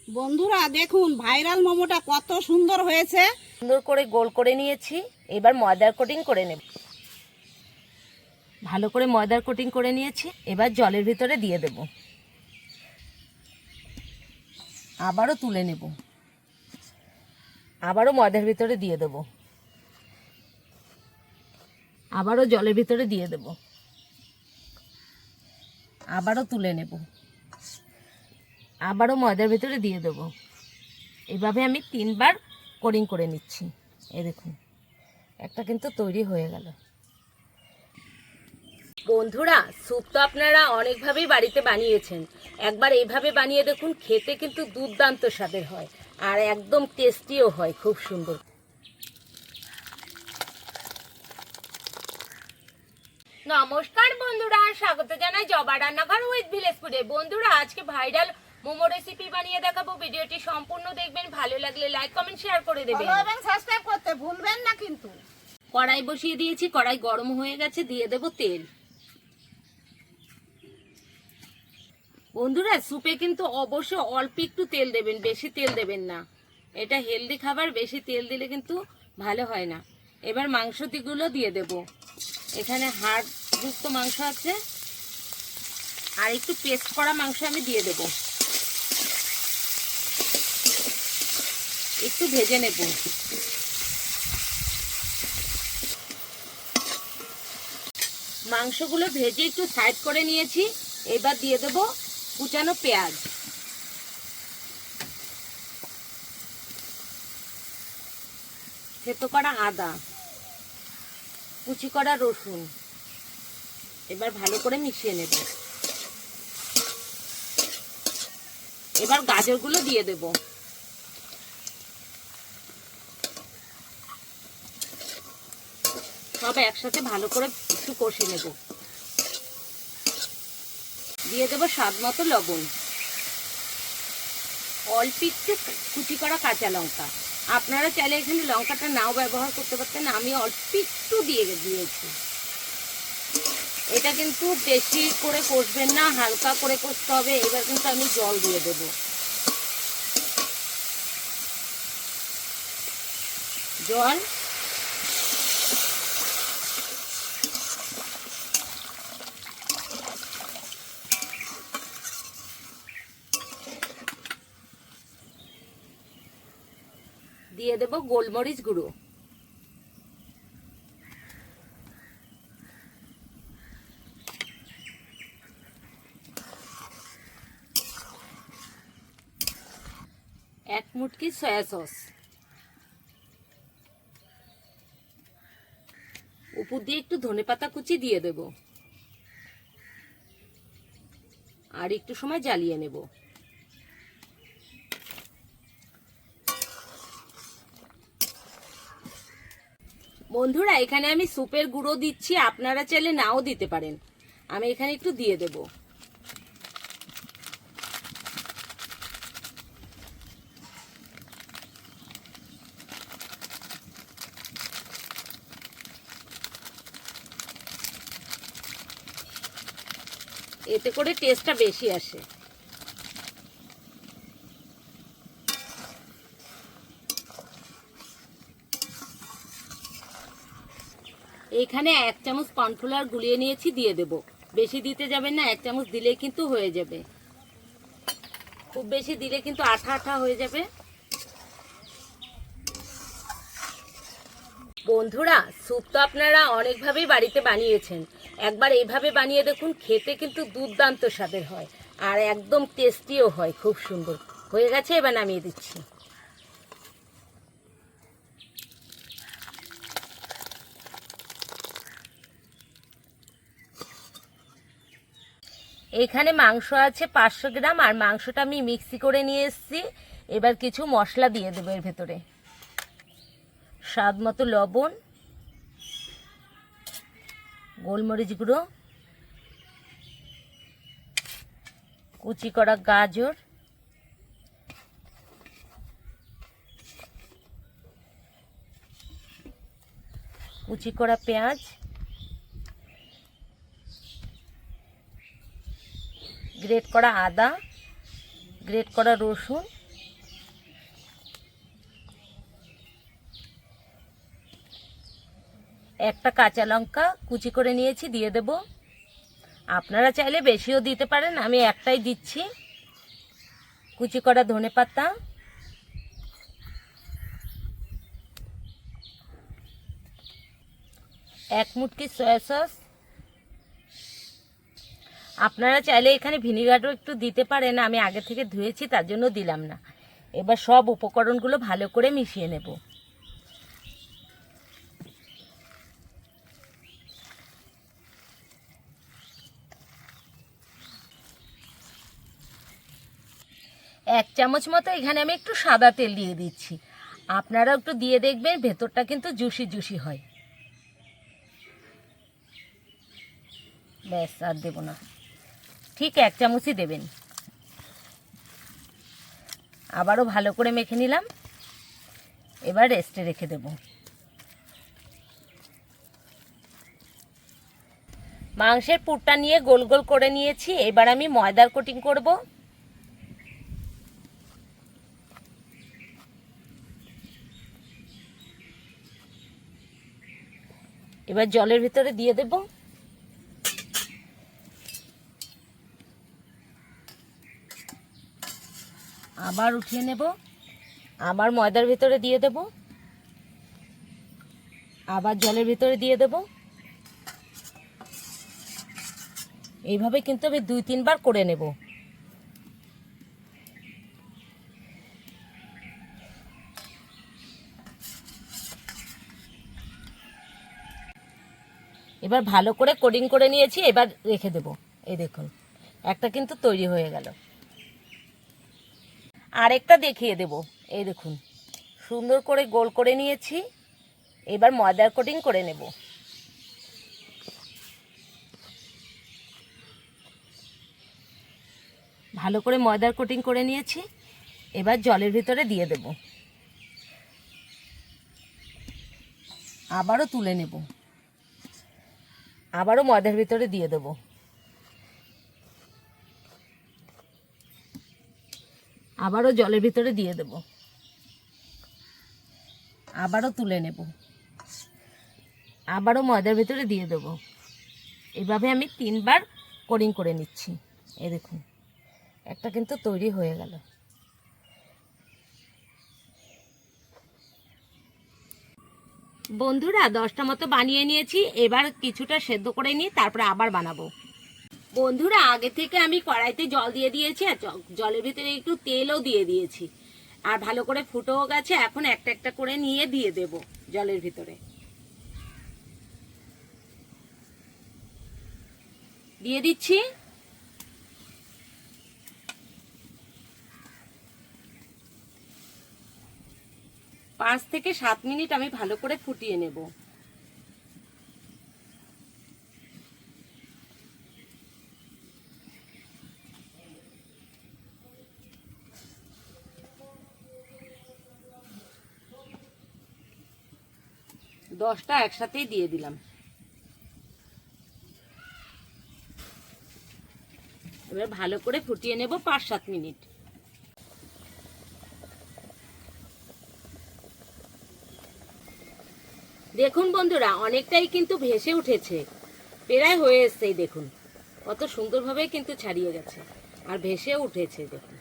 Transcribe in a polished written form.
বন্ধুরা দেখুন ভাইরাল মোমোটা কত সুন্দর হয়েছে। সুন্দর করে গোল করে নিয়েছি। এবার ময়দার কোটিং করে নেব। ভালো করে ময়দার কোটিং করে নিয়েছি। এবার জলের ভিতরে দিয়ে দেব। আবারও তুলে নেব। আবারও ময়দার ভিতরে দিয়ে দেব। আবারও জলের ভিতরে দিয়ে দেব। আবারও তুলে নেব। আবারও ময়দার ভিতরে দিয়ে দেব। এভাবে আমি 3বার কোটিং করে নিচ্ছি। এই দেখুন একটা কিন্তু তৈরি হয়ে গেল। বন্ধুরা স্যুপ তো আপনারা অনেকভাবেই বাড়িতে বানিয়েছেন, একবার এইভাবে বানিয়ে দেখুন, খেতে কিন্তু দুর্দান্ত স্বাদের হয় আর একদম টেস্টিও হয়, খুব সুন্দর। নমস্কার বন্ধুরা, স্বাগত জানাই জবা রান্নাঘর উইথ ভিলেজ ফুডে। বন্ধুরা আজকে ভাইরাল মোমো রেসিপি বানিয়ে দেখাবো। ভিডিওটি সম্পূর্ণ দেখবেন, ভালো লাগলে লাইক কমেন্ট শেয়ার করে দেবেন এবং সাবস্ক্রাইব করতে ভুলবেন না কিন্তু। কড়াই বসিয়ে দিয়েছি, কড়াই গরম হয়ে গেছে, দিয়ে দেব তেল। বন্ধুরা স্যুপে কিন্তু অবশ্যই অল্প একটু তেল দেবেন, বেশি তেল দেবেন না। এটা হেলদি খাবার, বেশি তেল দিলে কিন্তু ভালো হয় না। এবার মাংসগুলো দিয়ে দেব। এখানে হাড় যুক্ত মাংস আছে আর একটু পেস্ট করা মাংস আমি দিয়ে দেব। একটু ভেজে নেব। মাংসগুলো ভেজে একটু সাইড করে নিয়েছি। এবার দিয়ে দেব কুচানো পেঁয়াজ, থেতো করা আদা, কুচি করা রসুন। এবার ভালো করে মিশিয়ে নেব। এবার গাজরগুলো দিয়ে দেব। সব একসাথে ভালো করে একটু কষে নেব। দিয়ে দেব স্বাদ মতো লবণ, অল্প একটু কুচি করা কাঁচা লঙ্কা। আপনারা চাইলে এখানে লঙ্কাটা নাও ব্যবহার করতে পারতেন, আমি অল্প একটু দিয়েছি। এটা কিন্তু বেশি করে কষবেন না, হালকা করে কষতে হবে। এবার কিন্তু আমি জল দিয়ে দেব। জল দিয়ে দেব গোলমরিচ গুঁড়ো, এক মুটকি সয়া সস, উপর দিয়ে একটু ধনেপাতা কুচি দিয়ে দেব আর একটু সময় জ্বালিয়ে নেব। বন্ধুরা এখানে আমি স্যুপের গুঁড়ো দিচ্ছি, আপনারা চাইলে নাও দিতে পারেন। আমি এখানে একটু দিয়ে দেব। এতে করে টেস্টটা বেশি আসে। এখানে 1 চামচ কর্নফ্লাওয়ার গুলিয়ে নিয়েছি, দিয়ে দেব। বেশি দিতে যাবেন না, 1 চামচ দিলে কিন্তু হয়ে যাবে। খুব বেশি দিলে কিন্তু আঠা আঠা হয়ে যাবে। বন্ধুরা স্যুপ তো আপনারা অনেকভাবেই বাড়িতে বানিয়েছেন, একবার এইভাবে বানিয়ে দেখুন, খেতে কিন্তু দুর্দান্ত স্বাদের হয় আর একদম টেস্টিও হয়, খুব সুন্দর হয়ে গেছে। এবার নামিয়ে দিচ্ছি। এখানে মাংস আছে 500 গ্রাম আর মাংসটা আমি মিক্সি করে নিয়ে এসেছি। এবার কিছু মশলা দিয়ে দেবো এর ভেতরে। স্বাদ মতো লবণ, গোলমরিচ গুঁড়ো, কুচি করা গাজর, কুচি করা পেঁয়াজ, গ্রেট করা আদা, গ্রেট করা রসুন, একটা কাঁচা লঙ্কা কুচি করে নিয়েছি, দিয়ে দেব। আপনারা চাইলে বেশিও দিতে পারেন, আমি একটাই দিচ্ছি। কুচি করা ধনেপাতা, এক মুটকি সয়া সস। আপনারা চাইলে এখানে ভিনিগারও একটু দিতে পারেন, আমি আগে থেকে ধুয়েছি তার জন্য দিলাম না। এবার সব উপকরণগুলো ভালো করে মিশিয়ে নেব। এক চামচ মতো এখানে আমি একটু সাদা তেল দিয়ে দিচ্ছি। আপনারাও একটু দিয়ে দেখবেন, ভেতরটা কিন্তু জুসি জুসি হয়। ব্যাস, আর দেব না, ঠিক এক চামচই দেবেন। আবারও ভালো করে মেখে নিলাম, এবার রেস্টে রেখে দেব। মাংসের পুরটা নিয়ে গোল গোল করে নিয়েছি, এবার আমি ময়দার কোটিং করব। এবার জলের ভিতরে দিয়ে দেব। আবার উঠিয়ে নেব, আবার ময়দার ভিতরে দিয়ে দেব, আবার জলের ভিতরে দিয়ে দেব। এইভাবে কিন্তু আমি 2-3 বার করে নেব। এবার ভালো করে কোটিং করে নিয়েছি, এবার রেখে দেব। এই দেখুন, একটা কিন্তু তৈরি হয়ে গেল। আরেকটা দেখিয়ে দেব। এই দেখুন, সুন্দর করে গোল করে নিয়েছি, এবার ময়দার কোটিং করে নেব। ভালো করে ময়দার কোটিং করে নিয়েছি, এবার জলের ভিতরে দিয়ে দেব। আবারও তুলে নেব, আবারও ময়দার ভিতরে দিয়ে দেব। আবারও জলের ভিতরে দিয়ে দেব, আবারও তুলে নেব, আবারও ময়দার ভিতরে দিয়ে দেব। এভাবে আমি 3 বার কোটিং করে নিচ্ছি। এই দেখুন, একটা কিন্তু তৈরি হয়ে গেল। বন্ধুরা, 10টা মতো বানিয়ে নিয়েছি, এবার কিছুটা সেদ্ধ করে নিয়ে তারপরে আবার বানাবো। বন্ধুরা, আগে থেকে আমি কড়াইতে জল দিয়ে দিয়েছি, আর জলের ভিতরে একটু তেলও দিয়ে দিয়েছি, আর ভালো করে ফুটেও গেছে। এখন একটা একটা করে নিয়ে দিয়ে দেব জলের ভিতরে। দিয়ে দিচ্ছি। পাঁচ থেকে 7 মিনিট আমি ভালো করে ফুটিয়ে নেব। দশটা একসাথেই দিয়ে দিলাম। এবার ভালো করে ফুটিয়ে নেব 5-7 মিনিট। দেখুন বন্ধুরা, অনেকটাই কিন্তু ভেসে উঠেছে, প্রায় হয়ে এসছে। দেখুন কত সুন্দরভাবে কিন্তু ছাড়িয়ে গেছে আর ভেসে উঠেছে। দেখুন